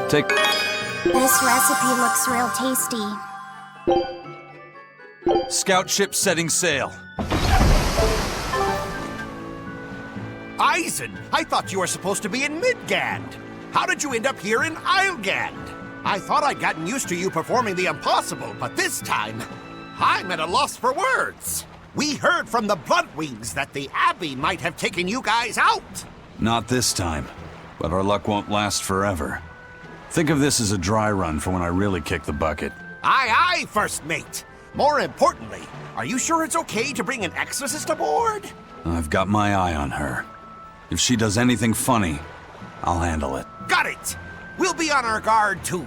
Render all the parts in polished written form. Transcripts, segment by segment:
Take... This recipe looks real tasty. Scout ship setting sail. Eisen, I thought you were supposed to be in Midgand. How did you end up here in Islegand? I thought I'd gotten used to you performing the impossible, but this time, I'm at a loss for words. We heard from the Bloodwings that the Abbey might have taken you guys out. Not this time, but our luck won't last forever. Think of this as a dry run for when I really kick the bucket. Aye, aye, First Mate. More importantly, are you sure it's okay to bring an exorcist aboard? I've got my eye on her. If she does anything funny, I'll handle it. Got it! We'll be on our guard, too.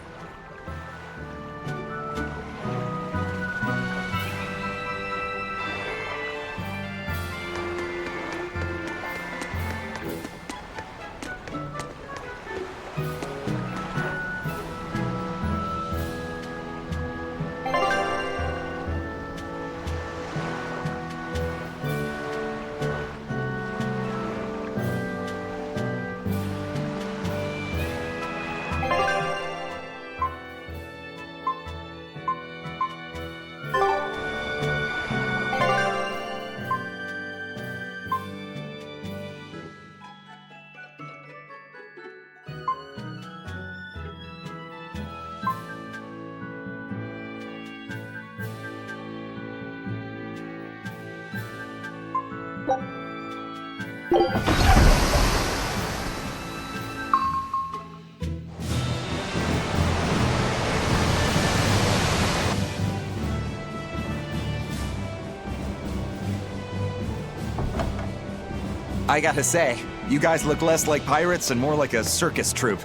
I gotta say, you guys look less like pirates and more like a circus troupe.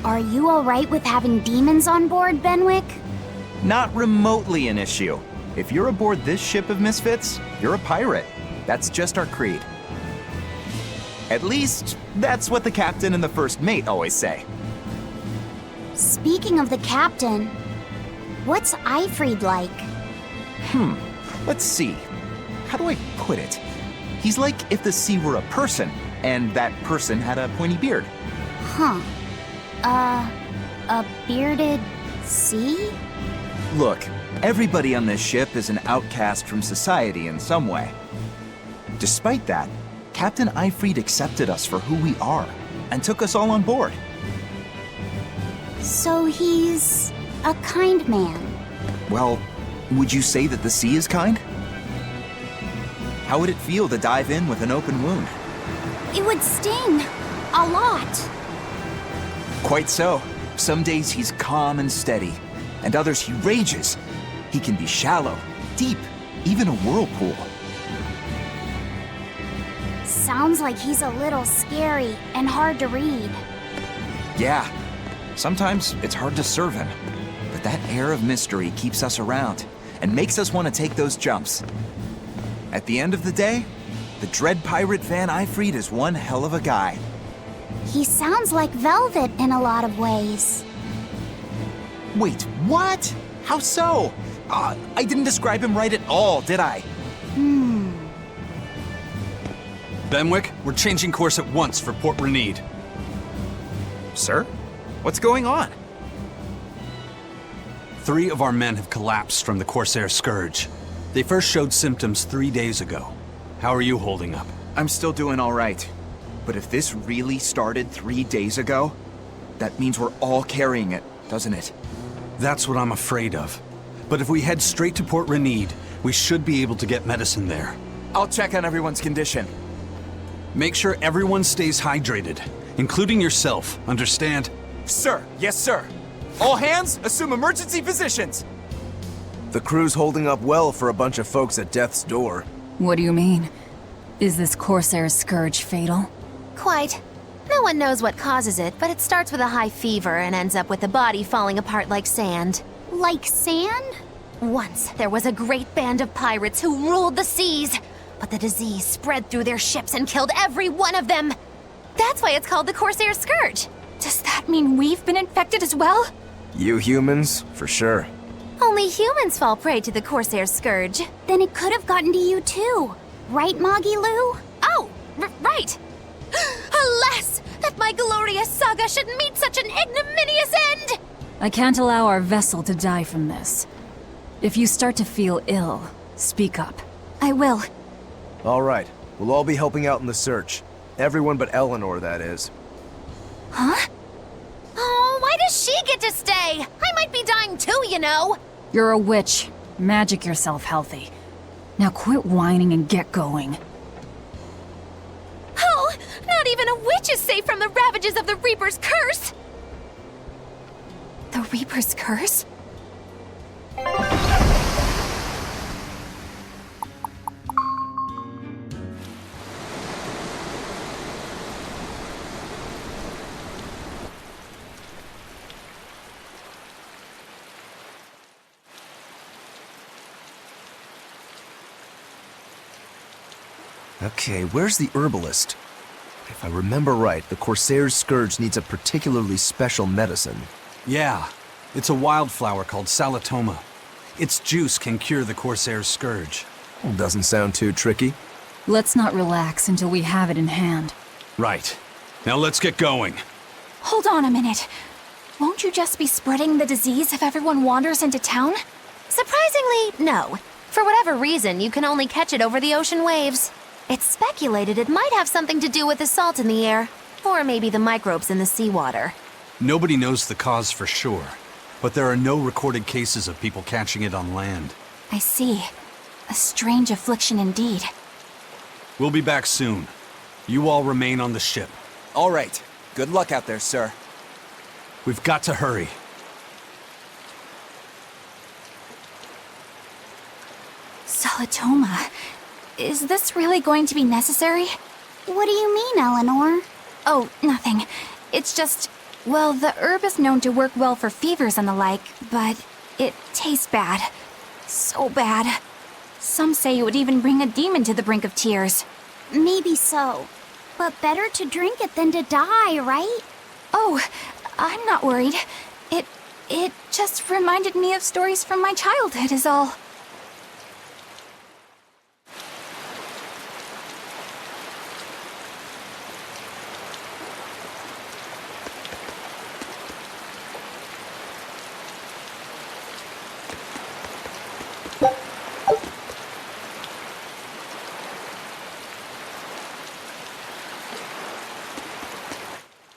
Are you alright with having demons on board, Benwick? Not remotely an issue. If you're aboard this ship of misfits, you're a pirate. That's just our creed. At least, that's what the captain and the first mate always say. Speaking of the captain, what's Eifried like? Let's see. How do I put it? He's like if the sea were a person, and that person had a pointy beard. Huh. A bearded sea? Look, everybody on this ship is an outcast from society in some way. Despite that, Captain Eifried accepted us for who we are, and took us all on board. So he's a kind man. Well, would you say that the sea is kind? How would it feel to dive in with an open wound? It would sting. A lot. Quite so. Some days he's calm and steady, and others he rages. He can be shallow, deep, even a whirlpool. Sounds like he's a little scary and hard to read. Yeah, sometimes it's hard to serve him, but that air of mystery keeps us around and makes us want to take those jumps. At the end of the day, the dread pirate Van Eifried is one hell of a guy. He sounds like Velvet in a lot of ways. Wait, what? How so? I didn't describe him right at all, did I? Benwick, we're changing course at once for Port Renede. Sir? What's going on? 3 of our men have collapsed from the Corsair Scourge. They first showed symptoms 3 days ago. How are you holding up? I'm still doing all right. But if this really started 3 days ago, that means we're all carrying it, doesn't it? That's what I'm afraid of. But if we head straight to Port Renede, we should be able to get medicine there. I'll check on everyone's condition. Make sure everyone stays hydrated, including yourself, understand? Sir, yes sir. All hands, assume emergency positions. The crew's holding up well for a bunch of folks at death's door. What do you mean? Is this Corsair Scourge fatal? Quite. No one knows what causes it, but it starts with a high fever and ends up with the body falling apart like sand. Like sand? Once, there was a great band of pirates who ruled the seas, but the disease spread through their ships and killed every one of them. That's why it's called the Corsair Scourge. Does that mean we've been infected as well? You humans, for sure. Only humans fall prey to the Corsair Scourge. Then it could have gotten to you too. Right, Moggy Lou? Oh, right! Alas! That my glorious saga should meet such an ignominious end! I can't allow our vessel to die from this. If you start to feel ill, speak up. I will. All right, we'll all be helping out in the search. Everyone but Eleanor, that is. Huh? Oh, why does she get to stay? I might be dying too, you know. You're a witch. Magic yourself healthy. Now quit whining and get going. Oh, not even a witch is safe from the ravages of the Reaper's curse! The Reaper's curse? Okay, where's the herbalist? If I remember right, the Corsair's Scourge needs a particularly special medicine. Yeah, it's a wildflower called Salatoma. Its juice can cure the Corsair's Scourge. Doesn't sound too tricky. Let's not relax until we have it in hand. Right. Now let's get going. Hold on a minute. Won't you just be spreading the disease if everyone wanders into town? Surprisingly, no. For whatever reason, you can only catch it over the ocean waves. It's speculated it might have something to do with the salt in the air, or maybe the microbes in the seawater. Nobody knows the cause for sure, but there are no recorded cases of people catching it on land. I see. A strange affliction indeed. We'll be back soon. You all remain on the ship. All right. Good luck out there, sir. We've got to hurry. Salatoma. Is this really going to be necessary? What do you mean, Eleanor? Oh, nothing. It's just, well, the herb is known to work well for fevers and the like, but it tastes bad. So bad. Some say it would even bring a demon to the brink of tears. Maybe so. But better to drink it than to die, right? Oh, I'm not worried. It just reminded me of stories from my childhood is all.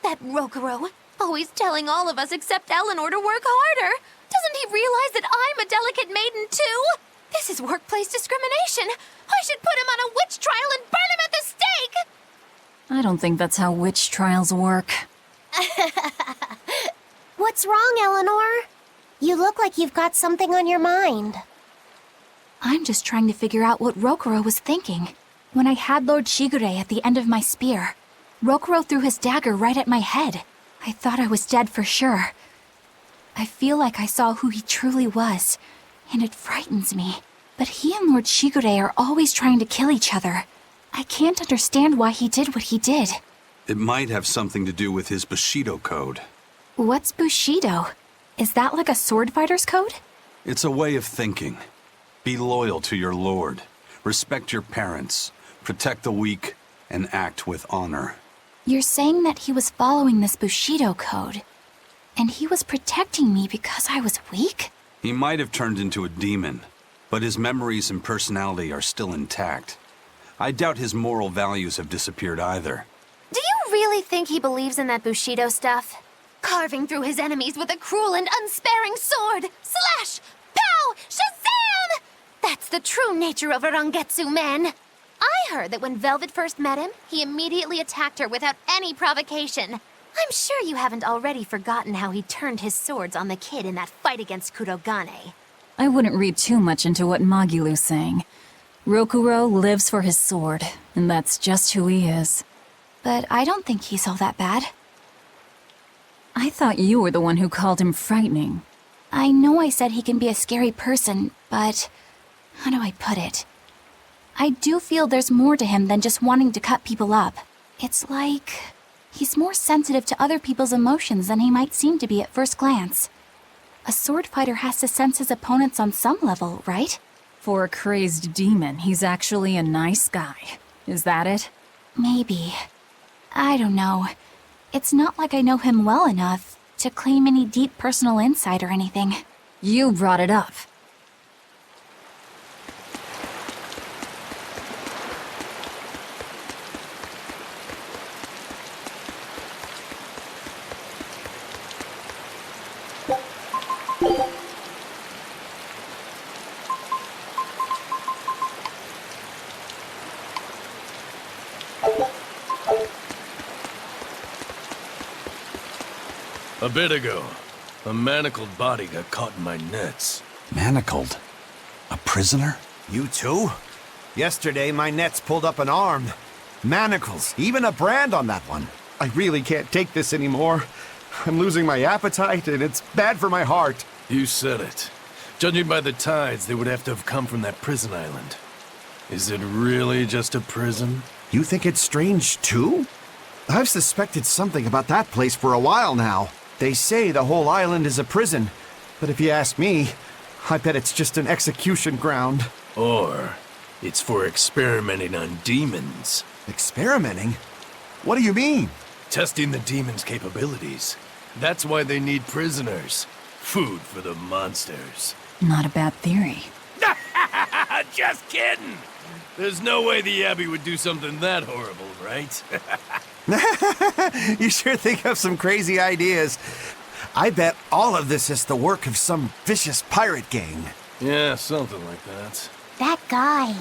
That Rokuro, always telling all of us except Eleanor to work harder. Doesn't he realize that I'm a delicate maiden too? This is workplace discrimination. I should put him on a witch trial and burn him at the stake! I don't think that's how witch trials work. What's wrong, Eleanor? You look like you've got something on your mind. I'm just trying to figure out what Rokuro was thinking. When I had Lord Shigure at the end of my spear, Rokuro threw his dagger right at my head. I thought I was dead for sure. I feel like I saw who he truly was, and it frightens me. But he and Lord Shigure are always trying to kill each other. I can't understand why he did what he did. It might have something to do with his Bushido code. What's Bushido? Is that like a sword fighter's code? It's a way of thinking. Be loyal to your lord. Respect your parents. Protect the weak. And act with honor. You're saying that he was following this Bushido code, and he was protecting me because I was weak? He might have turned into a demon, but his memories and personality are still intact. I doubt his moral values have disappeared either. Do you really think he believes in that Bushido stuff? Carving through his enemies with a cruel and unsparing sword! Slash! Pow! Shazam! That's the true nature of a Rangetsu man! I heard that when Velvet first met him, he immediately attacked her without any provocation. I'm sure you haven't already forgotten how he turned his swords on the kid in that fight against Kurogane. I wouldn't read too much into what Magilu's saying. Rokuro lives for his sword, and that's just who he is. But I don't think he's all that bad. I thought you were the one who called him frightening. I know I said he can be a scary person, but how do I put it? I do feel there's more to him than just wanting to cut people up. It's like he's more sensitive to other people's emotions than he might seem to be at first glance. A sword fighter has to sense his opponents on some level, right? For a crazed demon, he's actually a nice guy. Is that it? Maybe. I don't know. It's not like I know him well enough to claim any deep personal insight or anything. You brought it up. A bit ago, a manacled body got caught in my nets. Manacled? A prisoner? You too? Yesterday, my nets pulled up an arm. Manacles, even a brand on that one. I really can't take this anymore. I'm losing my appetite, and it's bad for my heart. You said it. Judging by the tides, they would have to have come from that prison island. Is it really just a prison? You think it's strange, too? I've suspected something about that place for a while now. They say the whole island is a prison, but if you ask me, I bet it's just an execution ground. Or it's for experimenting on demons. Experimenting? What do you mean? Testing the demons' capabilities. That's why they need prisoners. Food for the monsters. Not a bad theory. Just kidding! There's no way the Abbey would do something that horrible, right? You sure think of some crazy ideas. I bet all of this is the work of some vicious pirate gang. Yeah, something like that. That guy.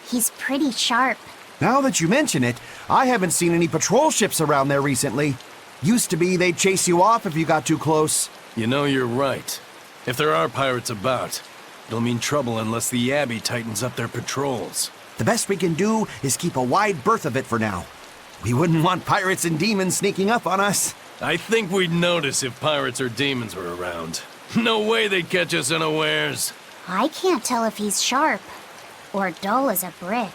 He's pretty sharp. Now that you mention it, I haven't seen any patrol ships around there recently. Used to be they'd chase you off if you got too close. You know, you're right. If there are pirates about, it'll mean trouble unless the Abbey tightens up their patrols. The best we can do is keep a wide berth of it for now. We wouldn't want pirates and demons sneaking up on us. I think we'd notice if pirates or demons were around. No way they'd catch us unawares. I can't tell if he's sharp or dull as a brick.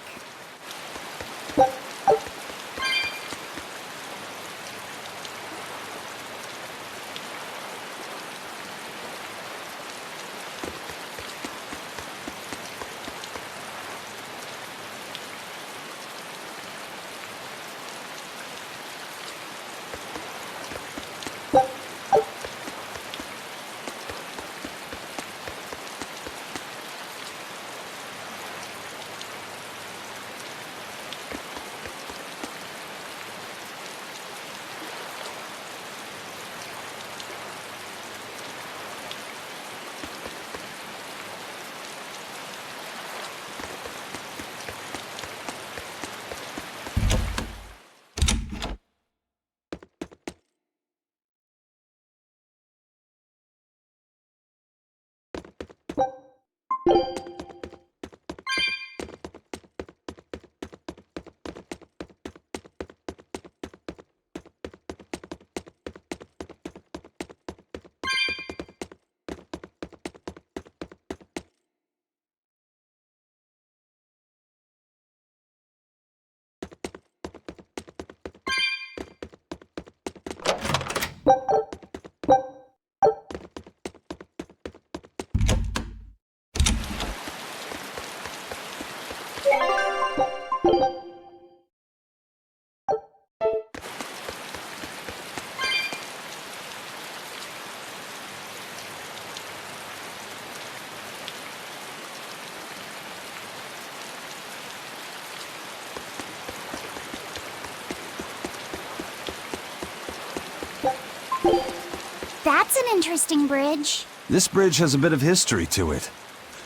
That's an interesting bridge. This bridge has a bit of history to it.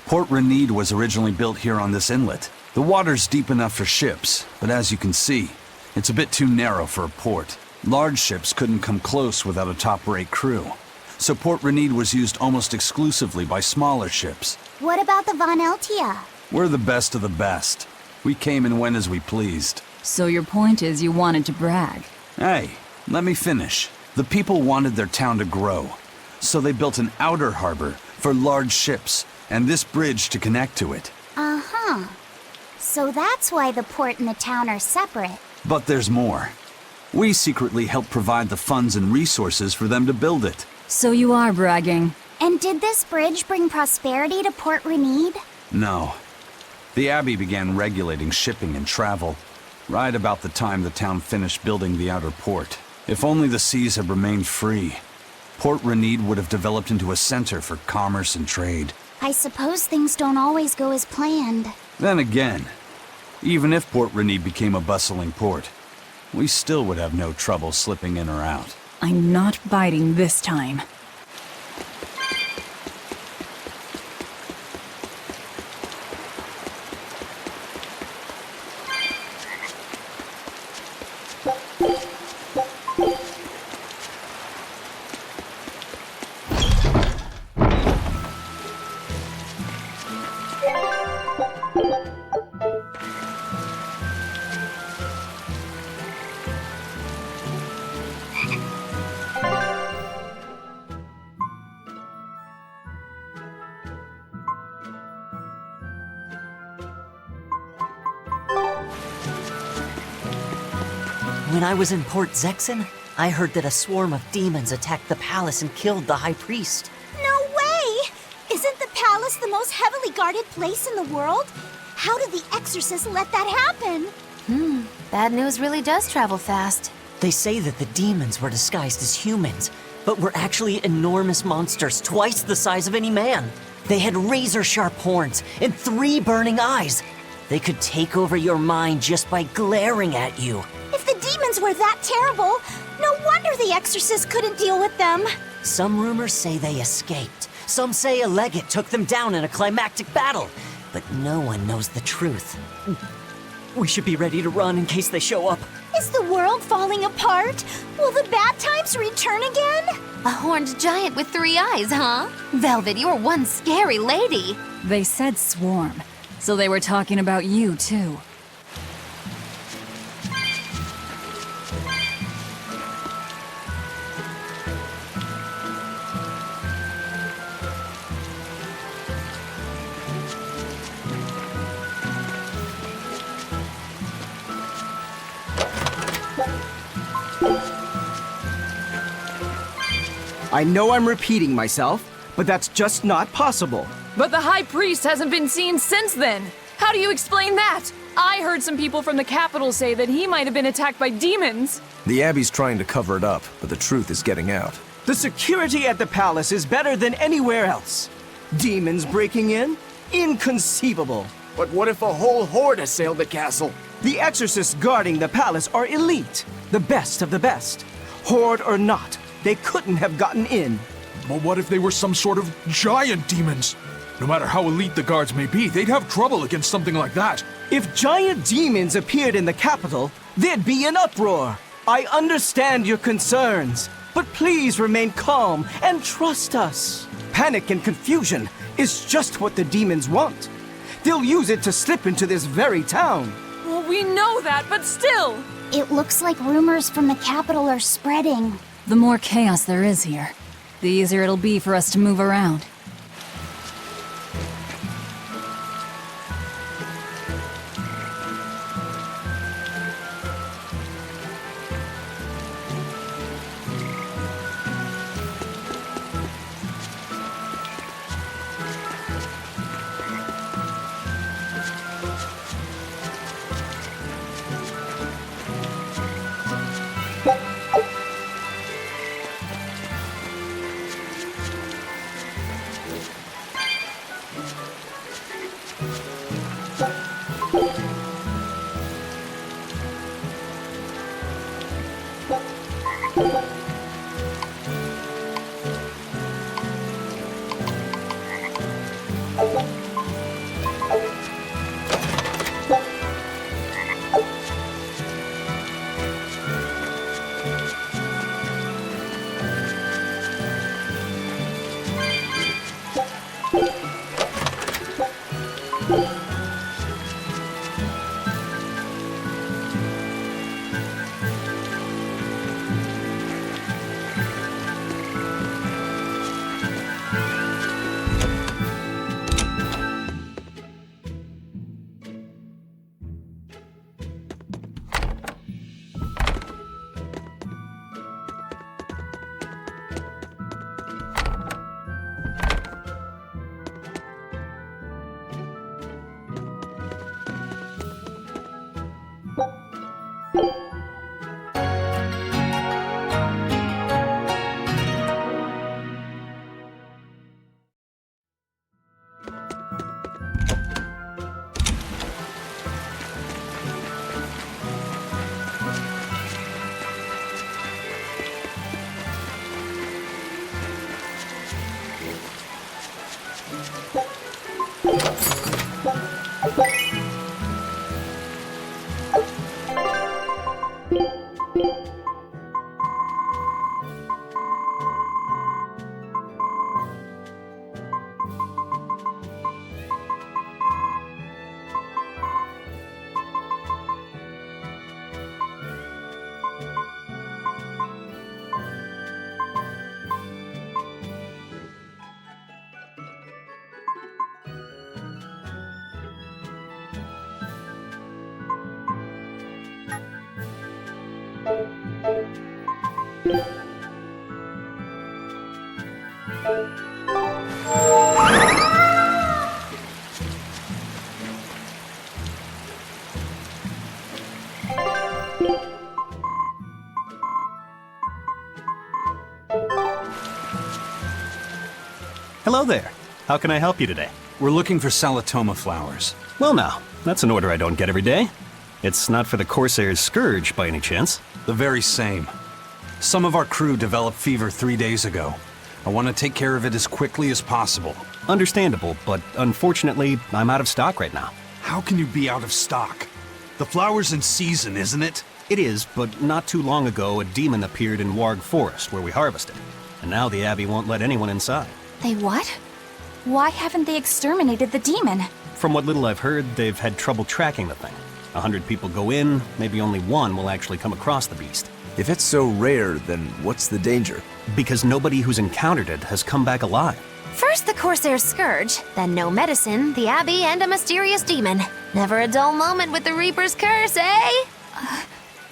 Port Renede was originally built here on this inlet. The water's deep enough for ships, but as you can see, it's a bit too narrow for a port. Large ships couldn't come close without a top-rate crew. So Port Renede was used almost exclusively by smaller ships. What about the Von Eltia? We're the best of the best. We came and went as we pleased. So your point is you wanted to brag. Hey, let me finish. The people wanted their town to grow, so they built an outer harbor for large ships, and this bridge to connect to it. Uh-huh. So that's why the port and the town are separate. But there's more. We secretly helped provide the funds and resources for them to build it. So you are bragging. And did this bridge bring prosperity to Port Renede? No. The Abbey began regulating shipping and travel, right about the time the town finished building the outer port. If only the seas had remained free, Port Renede would have developed into a center for commerce and trade. I suppose things don't always go as planned. Then again, even if Port Renede became a bustling port, we still would have no trouble slipping in or out. I'm not biting this time. When I was in Port Zexen, I heard that a swarm of demons attacked the palace and killed the High Priest. No way! Isn't the palace the most heavily guarded place in the world? How did the exorcist let that happen? Bad news really does travel fast. They say that the demons were disguised as humans, but were actually enormous monsters twice the size of any man. They had razor-sharp horns and 3 burning eyes. They could take over your mind just by glaring at you. If the demons were that terrible, no wonder the exorcist couldn't deal with them. Some rumors say they escaped. Some say a legate took them down in a climactic battle. But no one knows the truth. We should be ready to run in case they show up. Is the world falling apart? Will the bad times return again? A horned giant with 3 eyes, huh? Velvet, you're one scary lady. They said swarm, so they were talking about you, too. I know I'm repeating myself, but that's just not possible. But the High Priest hasn't been seen since then. How do you explain that? I heard some people from the capital say that he might have been attacked by demons. The Abbey's trying to cover it up, but the truth is getting out. The security at the palace is better than anywhere else. Demons breaking in? Inconceivable. But what if a whole horde assailed the castle? The exorcists guarding the palace are elite, the best of the best. Horde or not, they couldn't have gotten in. But what if they were some sort of giant demons? No matter how elite the guards may be, they'd have trouble against something like that. If giant demons appeared in the capital, there'd be an uproar. I understand your concerns, but please remain calm and trust us. Panic and confusion is just what the demons want. They'll use it to slip into this very town. Well, we know that, but still! It looks like rumors from the capital are spreading. The more chaos there is here, the easier it'll be for us to move around. Hello there. How can I help you today? We're looking for Salatoma flowers. Well now, that's an order I don't get every day. It's not for the Corsair's Scourge by any chance? The very same. Some of our crew developed fever 3 days ago. I want to take care of it as quickly as possible. Understandable, but unfortunately, I'm out of stock right now. How can you be out of stock? The flower's in season, isn't it? It is, but not too long ago, a demon appeared in Warg Forest where we harvested. And now the Abbey won't let anyone inside. They what? Why haven't they exterminated the demon? From what little I've heard, they've had trouble tracking the thing. 100 people go in, maybe only one will actually come across the beast. If it's so rare, then what's the danger? Because nobody who's encountered it has come back alive. First the Corsair's Scourge, then no medicine, the Abbey, and a mysterious demon. Never a dull moment with the Reaper's Curse, eh?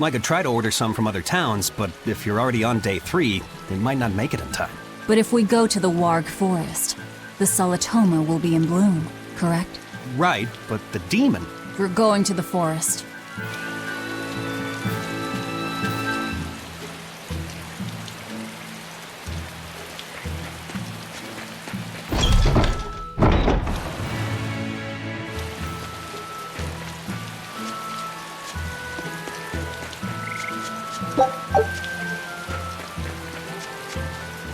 I could try to order some from other towns, but if you're already on day 3, they might not make it in time. But if we go to the Warg Forest, the Salatoma will be in bloom, correct? Right, but the demon... We're going to the forest.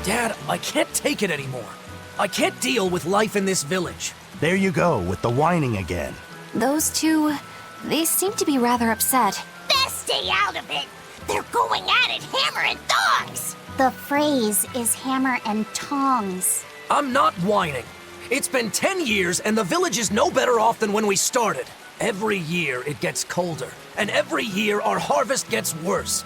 Dad, I can't take it anymore. I can't deal with life in this village. There you go, with the whining again. Those two, they seem to be rather upset. Best stay out of it! They're going at it hammer and tongs! The phrase is hammer and tongs. I'm not whining. It's been 10 years and the village is no better off than when we started. Every year it gets colder, and every year our harvest gets worse.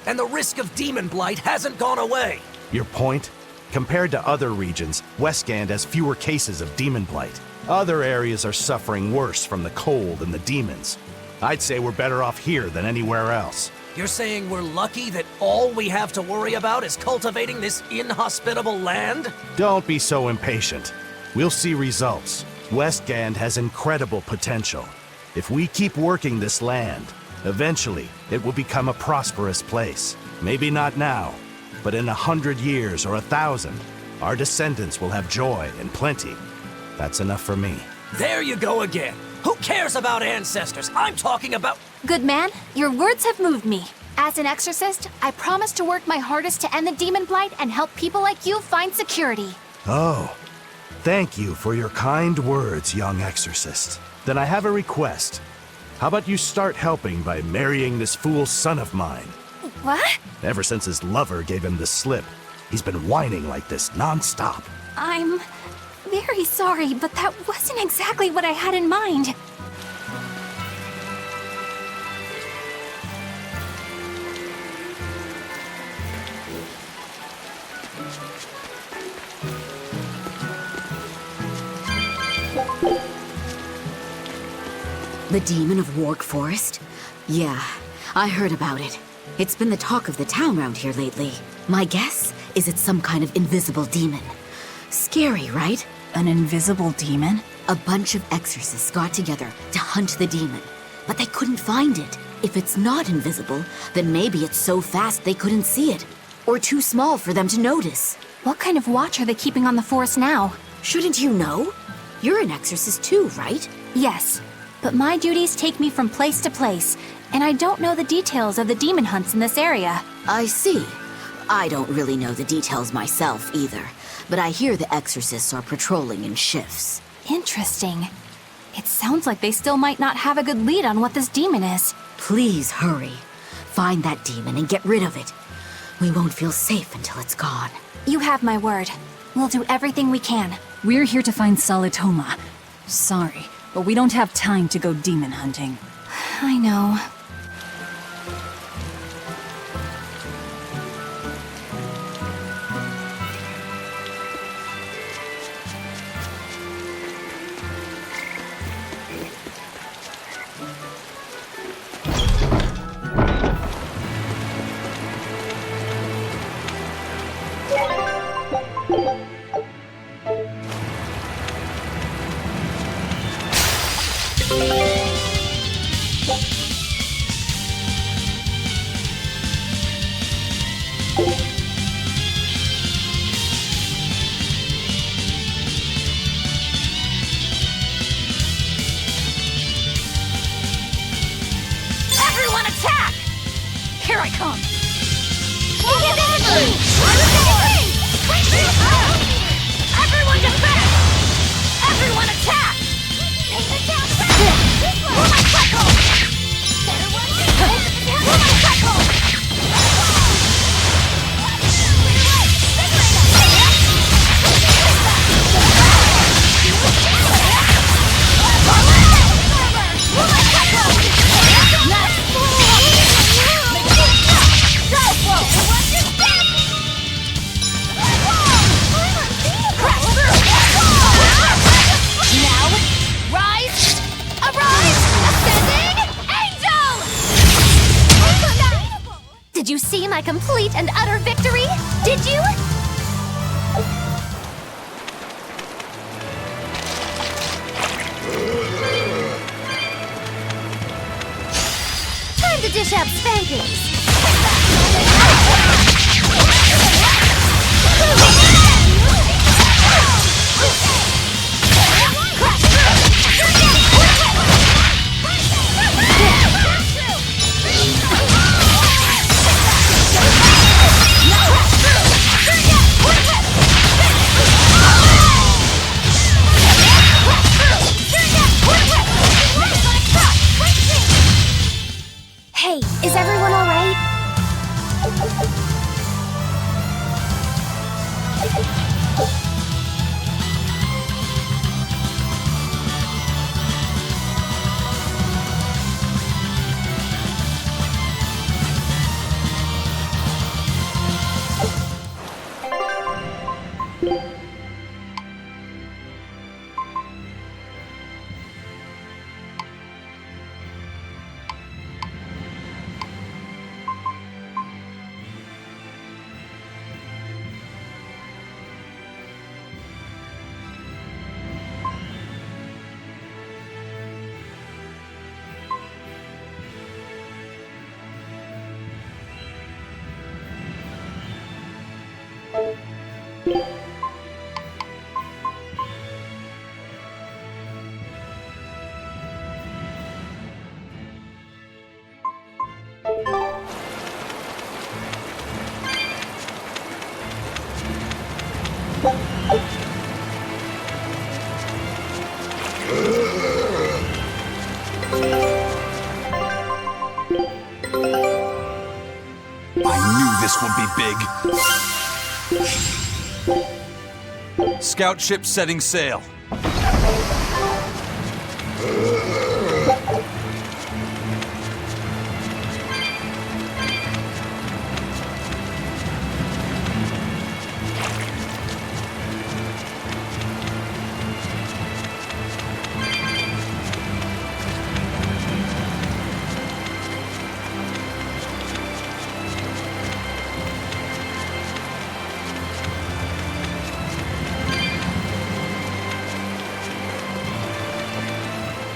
And the risk of demon blight hasn't gone away. Your point? Compared to other regions, Westgand has fewer cases of demon blight. Other areas are suffering worse from the cold and the demons. I'd say we're better off here than anywhere else. You're saying we're lucky that all we have to worry about is cultivating this inhospitable land? Don't be so impatient. We'll see results. Westgand has incredible potential. If we keep working this land, eventually it will become a prosperous place. Maybe not now, but in 100 years or 1,000, our descendants will have joy and plenty. That's enough for me. There you go again. Who cares about ancestors? I'm talking about... Good man, your words have moved me. As an exorcist, I promise to work my hardest to end the demon blight and help people like you find security. Oh, thank you for your kind words, young exorcist. Then I have a request. How about you start helping by marrying this fool son of mine? What? Ever since his lover gave him the slip, he's been whining like this non-stop. I'm very sorry, but that wasn't exactly what I had in mind. The demon of Warg Forest? Yeah, I heard about it. It's been the talk of the town around here lately. My guess is it's some kind of invisible demon. Scary, right? An invisible demon? A bunch of exorcists got together to hunt the demon, but they couldn't find it. If it's not invisible, then maybe it's so fast they couldn't see it, or too small for them to notice. What kind of watch are they keeping on the forest now? Shouldn't you know? You're an exorcist too, right? Yes, but my duties take me from place to place, and I don't know the details of the demon hunts in this area. I see. I don't really know the details myself either, but I hear the exorcists are patrolling in shifts. Interesting. It sounds like they still might not have a good lead on what this demon is. Please hurry. Find that demon and get rid of it. We won't feel safe until it's gone. You have my word. We'll do everything we can. We're here to find Salatoma. Sorry, but we don't have time to go demon hunting. I know. my complete and utter victory? Did you? Time to dish out spankings. Hey, is everyone all right? I knew this would be big. Scout ship setting sail.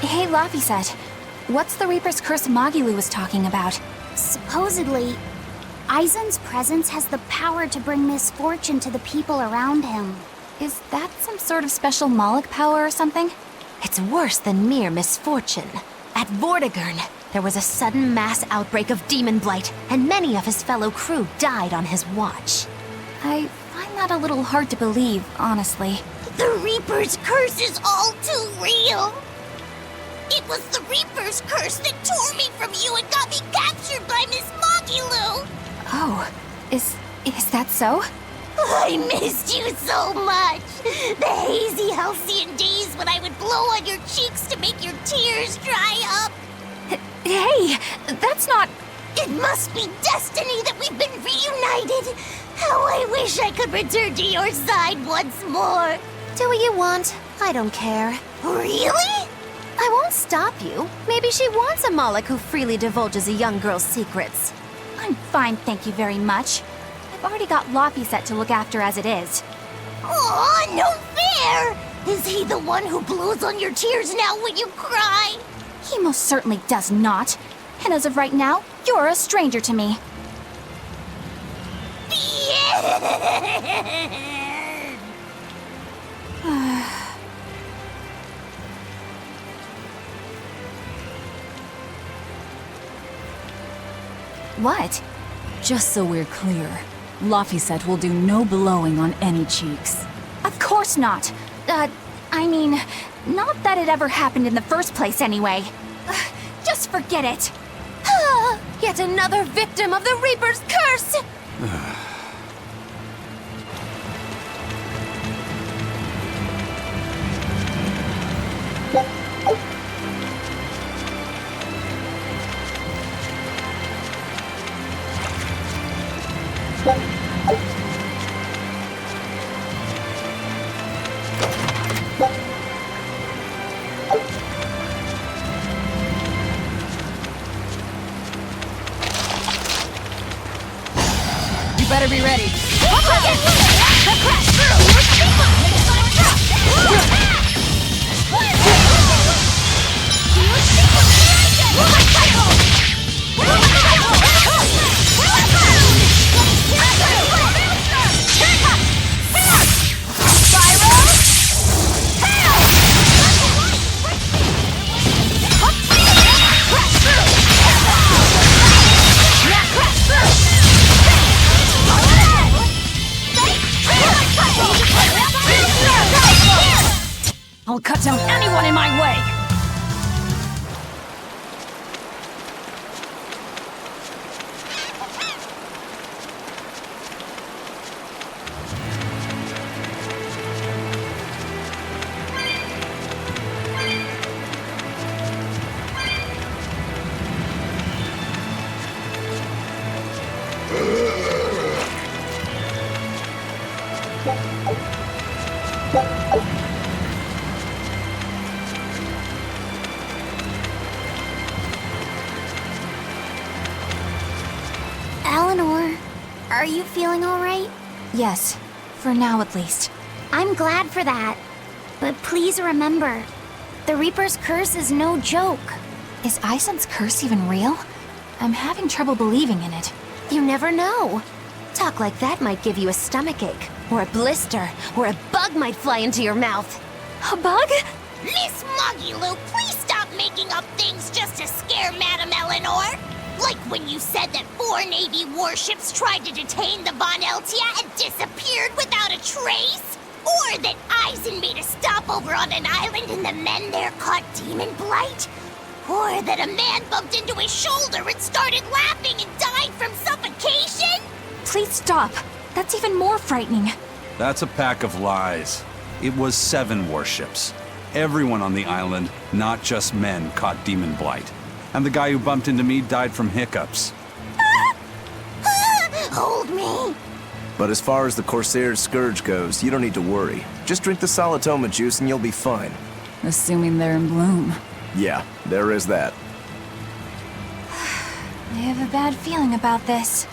Hey, Laphicet, what's the Reaper's Curse Magilu was talking about? Supposedly, Aizen's presence has the power to bring misfortune to the people around him. Is that some sort of special Moloch power or something? It's worse than mere misfortune. At Vortigern, there was a sudden mass outbreak of demon blight, and many of his fellow crew died on his watch. I find that a little hard to believe, honestly. The Reaper's Curse is all too real! It was the Reaper's Curse that tore me from you and got me captured by Miss Magilu! Oh, is that so? I missed you so much! The hazy halcyon days when I would blow on your cheeks to make your tears dry up! Hey, that's not... It must be destiny that we've been reunited! How I wish I could return to your side once more! Do what you want. I don't care. Really? I won't stop you. Maybe she wants a Moloch who freely divulges a young girl's secrets. I'm fine, thank you very much. I've already got Laphicet to look after as it is. Aw, no fair! Is he the one who blows on your tears now when you cry? He most certainly does not. And as of right now, you're a stranger to me. What? Just so we're clear, Laphicet will do no blowing on any cheeks. Of course not. I mean, not that it ever happened in the first place anyway. Just forget it. Yet another victim of the Reaper's Curse! better be ready. I'll cut down anyone in my way! Eleanor, are you feeling all right? Yes, for now at least. I'm glad for that. But please remember, the Reaper's curse is no joke. Is Isen's curse even real? I'm having trouble believing in it. You never know. Talk like that might give you a stomachache, or a blister, or a bug might fly into your mouth. A bug? Miss Mogulu, please stop making up things just to scare Madame Eleanor. Like when you said that 4 Navy warships tried to detain the Von Eltia and disappeared without a trace? Or that Eisen made a stopover on an island and the men there caught demon blight? Or that a man bumped into his shoulder and started laughing and died from suffocation? Please stop. That's even more frightening. That's a pack of lies. It was 7 warships. Everyone on the island, not just men, caught demon blight. And the guy who bumped into me died from hiccups. Hold me! But as far as the Corsair's Scourge goes, you don't need to worry. Just drink the Solitoma juice and you'll be fine. Assuming they're in bloom. Yeah, there is that. I have a bad feeling about this.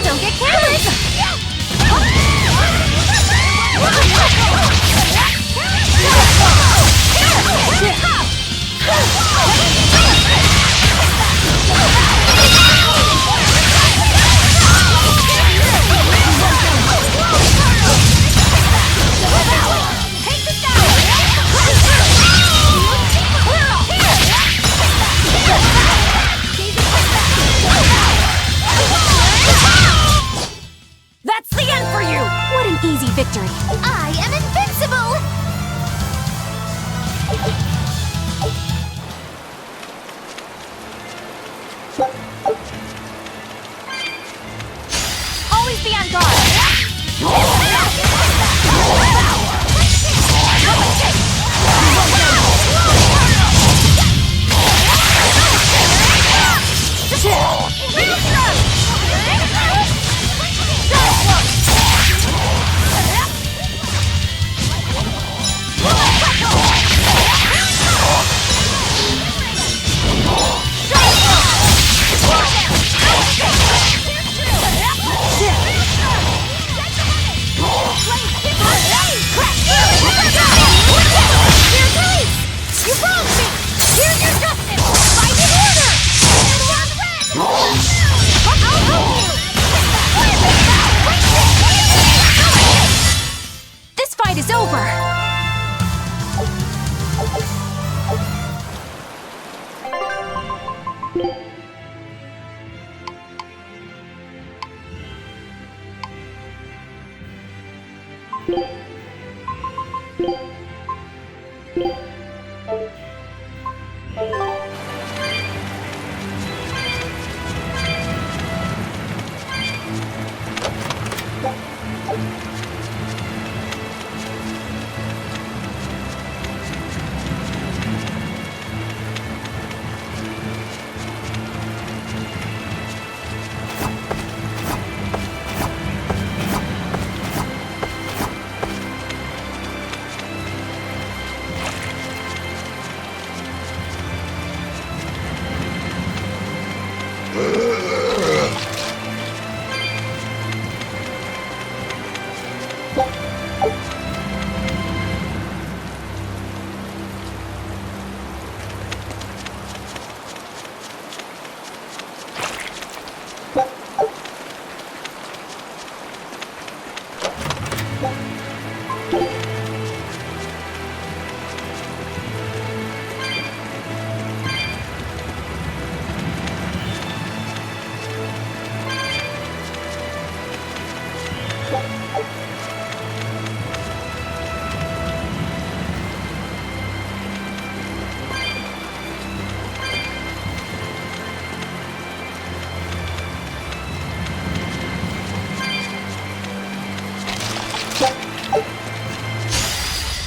Don't get careless! That's the end for you! What an easy victory. I am invincible! Always be on guard!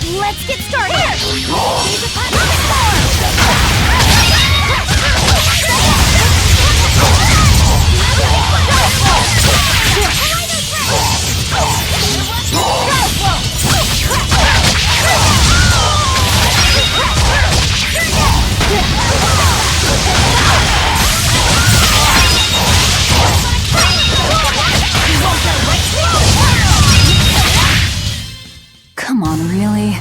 Let's get started! Come on, really?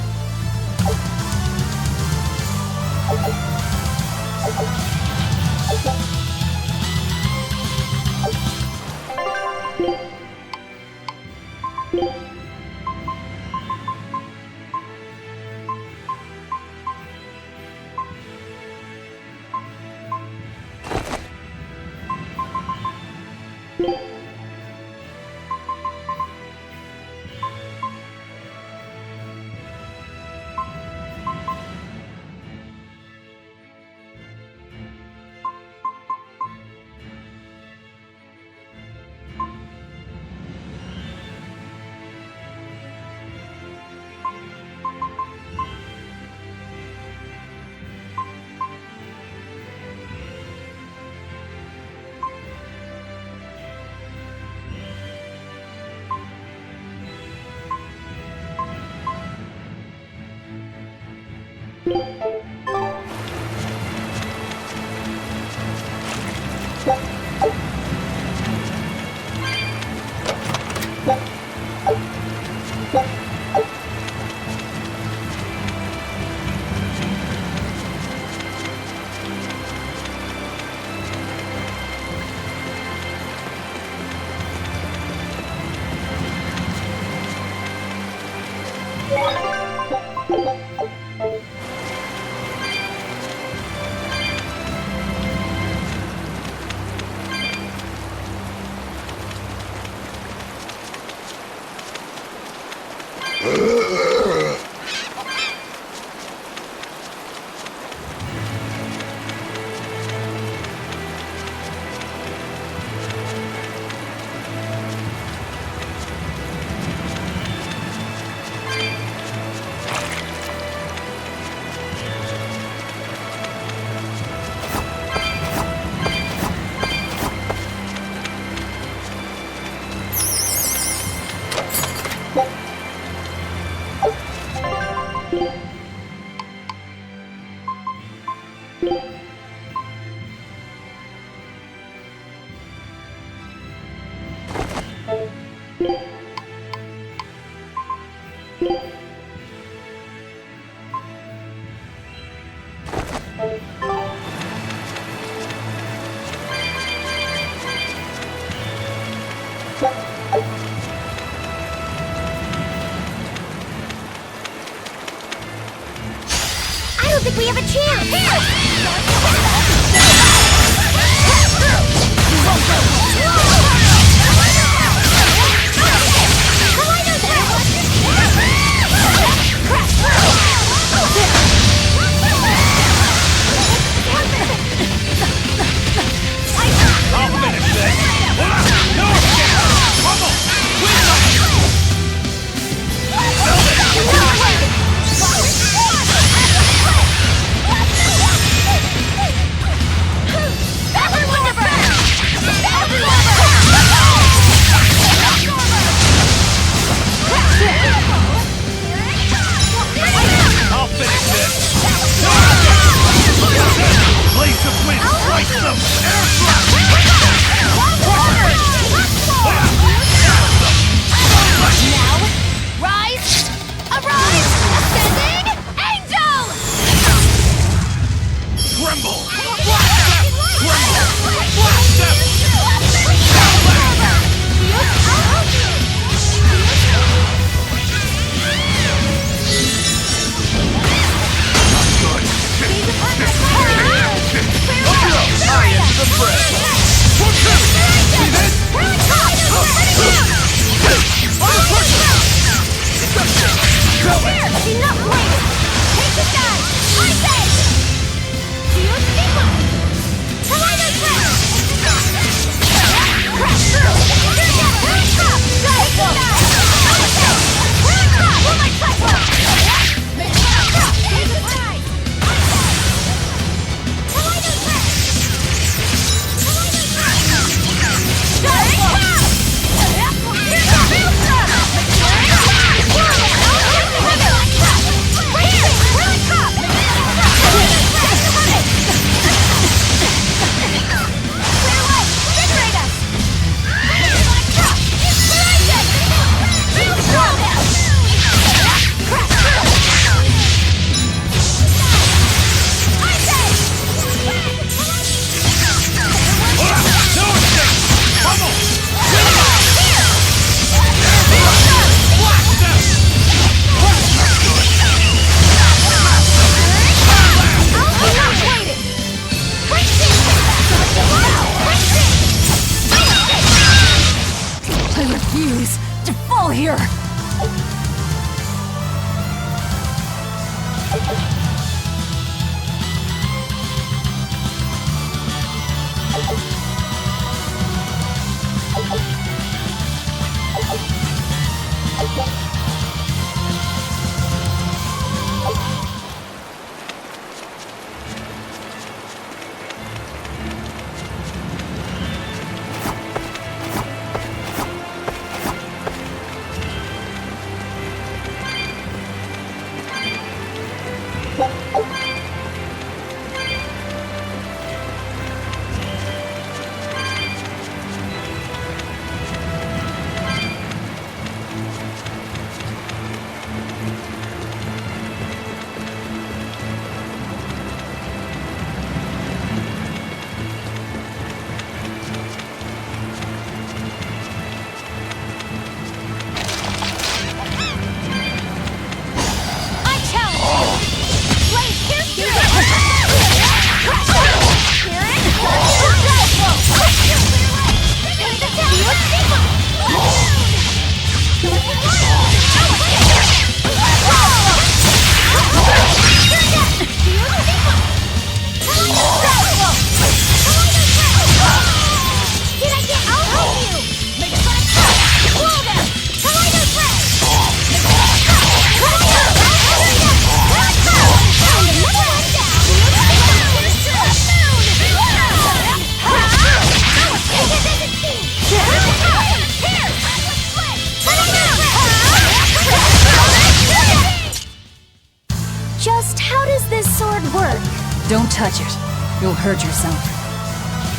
I don't think we have a chance! Don't touch it. You'll hurt yourself.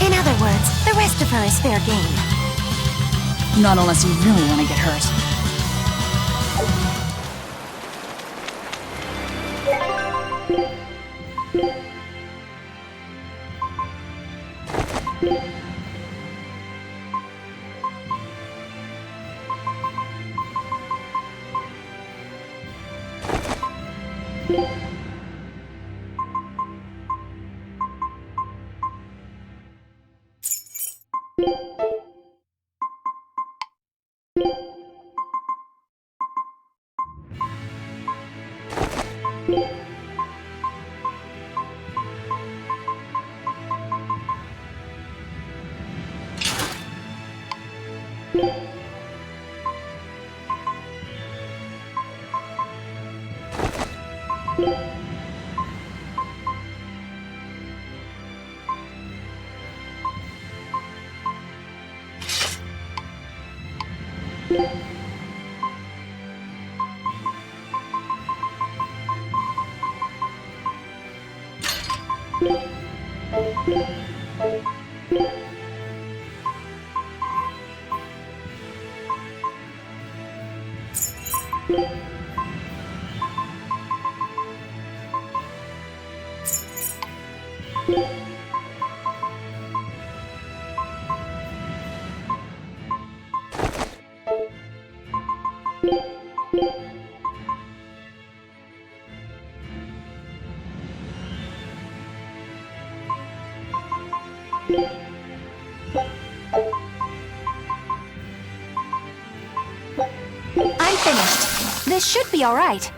In other words, the rest of her is fair game. Not unless you really want to get hurt. I'm finished. This should be all right.